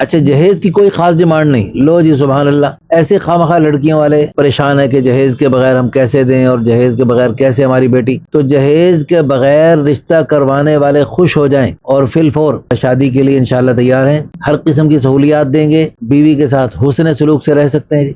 اچھا جہیز کی کوئی خاص ڈیمانڈ نہیں. لو جی سبحان اللہ. ایسے خواہ لڑکیوں والے پریشان ہیں کہ جہیز کے بغیر ہم کیسے دیں اور جہیز کے بغیر کیسے ہماری بیٹی. تو جہیز کے بغیر رشتہ کروانے والے خوش ہو جائیں اور فی الفور شادی کے لیے انشاءاللہ تیار ہیں. ہر قسم کی سہولیات دیں گے. بیوی کے ساتھ حسن سلوک سے رہ سکتے ہیں جی.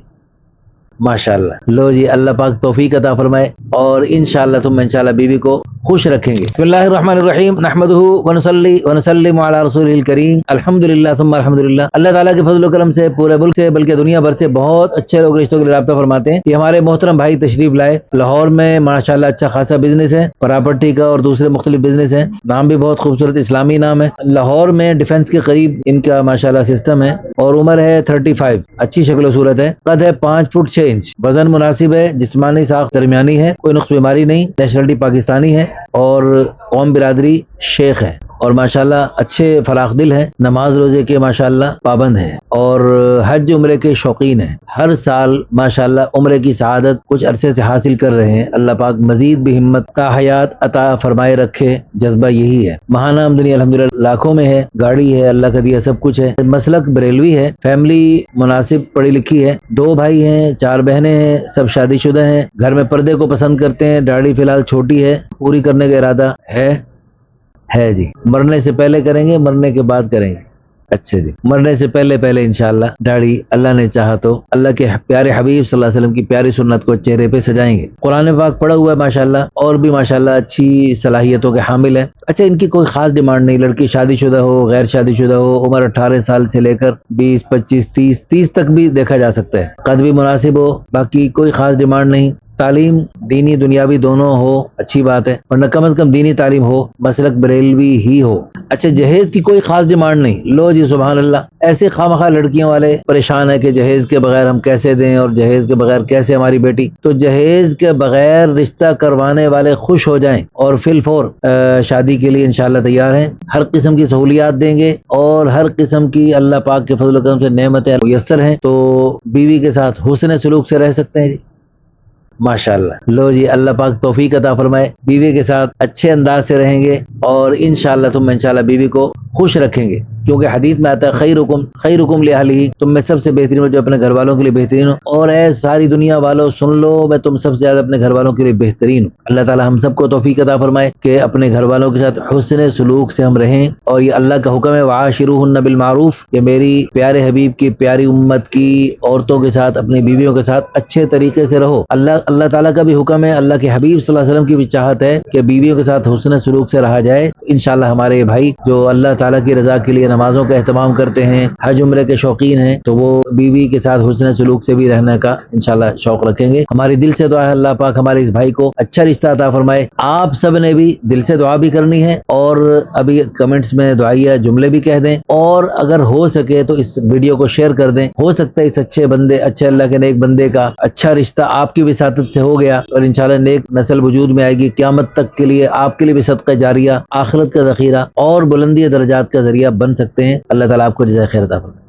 ماشاءاللہ. لو جی اللہ پاک توفیق عطا فرمائے اور انشاءاللہ ثم انشاءاللہ بیوی کو خوش رکھیں گے. بسم اللہ الرحمن الرحیم. نحمدہ ونصلی ونسلم علی رسول الکریم. الحمدللہ ثم الحمدللہ. اللہ تعالیٰ کے فضل و کرم سے پورے ملک سے بلکہ دنیا بھر سے بہت اچھے لوگ رشتوں کے لیے رابطہ فرماتے ہیں. یہ ہمارے محترم بھائی تشریف لائے. لاہور میں ماشاءاللہ اچھا خاصا بزنس ہے, پراپرٹی کا اور دوسرے مختلف بزنس ہیں. نام بھی بہت خوبصورت اسلامی نام ہے. لاہور میں ڈیفنس کے قریب ان کا ماشاءاللہ سسٹم ہے اور عمر ہے 35. اچھی شکل و صورت ہے. قد ہے 5 فٹ 6 انچ. وزن مناسب ہے. جسمانی ساخت درمیانی ہے. کوئی نقص بیماری نہیں. نیشنلٹی پاکستانی ہے اور قوم برادری شیخ ہے اور ماشاءاللہ اچھے فراخ دل ہیں. نماز روزے کے ماشاءاللہ پابند ہیں اور حج عمرے کے شوقین ہیں. ہر سال ماشاءاللہ عمرے کی سعادت کچھ عرصے سے حاصل کر رہے ہیں. اللہ پاک مزید بھی ہمت تا حیات عطا فرمائے رکھے. جذبہ یہی ہے. ماہانہ آمدنی الحمدللہ لاکھوں میں ہے. گاڑی ہے, اللہ کا دیا سب کچھ ہے. مسلک بریلوی ہے. فیملی مناسب پڑھی لکھی ہے. 2 بھائی ہیں, 4 بہنیں ہیں. سب شادی شدہ ہیں. گھر میں پردے کو پسند کرتے ہیں. داڑھی فی الحال چھوٹی ہے, پوری کرنے کا ارادہ ہے جی. مرنے سے پہلے کریں گے, مرنے کے بعد کریں گے. اچھا جی, مرنے سے پہلے انشاءاللہ داڑھی اللہ نے چاہا تو اللہ کے پیارے حبیب صلی اللہ علیہ وسلم کی پیاری سنت کو چہرے پہ سجائیں گے. قرآن پاک پڑھا ہوا ہے ماشاءاللہ اور بھی ماشاءاللہ اچھی صلاحیتوں کے حامل ہے. اچھا ان کی کوئی خاص ڈیمانڈ نہیں. لڑکی شادی شدہ ہو, غیر شادی شدہ ہو, عمر 18 سال سے لے کر 20 25 30 تک بھی دیکھا جا سکتا ہے. قد بھی مناسب ہو. باقی کوئی خاص ڈیمانڈ نہیں. تعلیم دینی دنیاوی دونوں ہو اچھی بات ہے, ورنہ کم از کم دینی تعلیم ہو. مسلک بریلوی ہی ہو. اچھا جہیز کی کوئی خاص ڈیمانڈ نہیں. لو جی سبحان اللہ. ایسے خواہ لڑکیوں والے پریشان ہیں کہ جہیز کے بغیر ہم کیسے دیں اور جہیز کے بغیر کیسے ہماری بیٹی. تو جہیز کے بغیر رشتہ کروانے والے خوش ہو جائیں اور فی الفور شادی کے لیے انشاءاللہ تیار ہیں. ہر قسم کی سہولیات دیں گے اور ہر قسم کی اللہ پاک کے فضل و کرم سے نعمتیں میسر ہیں. تو بیوی کے ساتھ حسن سلوک سے رہ سکتے ہیں جی. ماشاءاللہ. لو جی اللہ پاک توفیق عطا فرمائے. بیوی کے ساتھ اچھے انداز سے رہیں گے اور انشاءاللہ ثم انشاءاللہ بیوی کو خوش رکھیں گے. کیونکہ حدیث میں آتا ہے خیرکم لأہلہ, تم میں سب سے بہترین ہو جو اپنے گھر والوں کے لیے بہترین ہو. اور اے ساری دنیا والوں سن لو, میں تم سب سے زیادہ اپنے گھر والوں کے لیے بہترین ہوں. اللہ تعالی ہم سب کو توفیق عطا فرمائے کہ اپنے گھر والوں کے ساتھ حسن سلوک سے ہم رہیں. اور یہ اللہ کا حکم ہے وعاشروہن بالمعروف, کہ میری پیارے حبیب کی پیاری امت کی عورتوں کے ساتھ اپنی بیویوں کے ساتھ اچھے طریقے سے رہو. اللہ تعالیٰ کا بھی حکم ہے, اللہ کے حبیب صلی اللہ علیہ وسلم کی بھی چاہت ہے کہ بیویوں کے ساتھ حسن سلوک سے رہا جائے. انشاءاللہ ہمارے بھائی جو اللہ تعالیٰ کی رضا کے لیے نمازوں کا اہتمام کرتے ہیں, حج عمرے کے شوقین ہیں, تو وہ بیوی کے ساتھ حسن سلوک سے بھی رہنے کا انشاءاللہ شوق رکھیں گے. ہماری دل سے دعا ہے اللہ پاک ہمارے اس بھائی کو اچھا رشتہ عطا فرمائے. آپ سب نے بھی دل سے دعا بھی کرنی ہے اور ابھی کمنٹس میں دعائیہ جملے بھی کہہ دیں, اور اگر ہو سکے تو اس ویڈیو کو شیئر کر دیں. ہو سکتا ہے اس اچھے اللہ کے نیک بندے کا اچھا رشتہ آپ کی وساطت سے ہو گیا اور انشاءاللہ نیک نسل وجود میں آئے گی. قیامت تک کے لیے آپ کے لیے بھی صدقہ جاریہ, آخرت کا ذخیرہ اور بلندی درجات کا ذریعہ بن سکتے ہیں. اللہ تعالیٰ آپ کو جزائے خیر عطا فرمائے.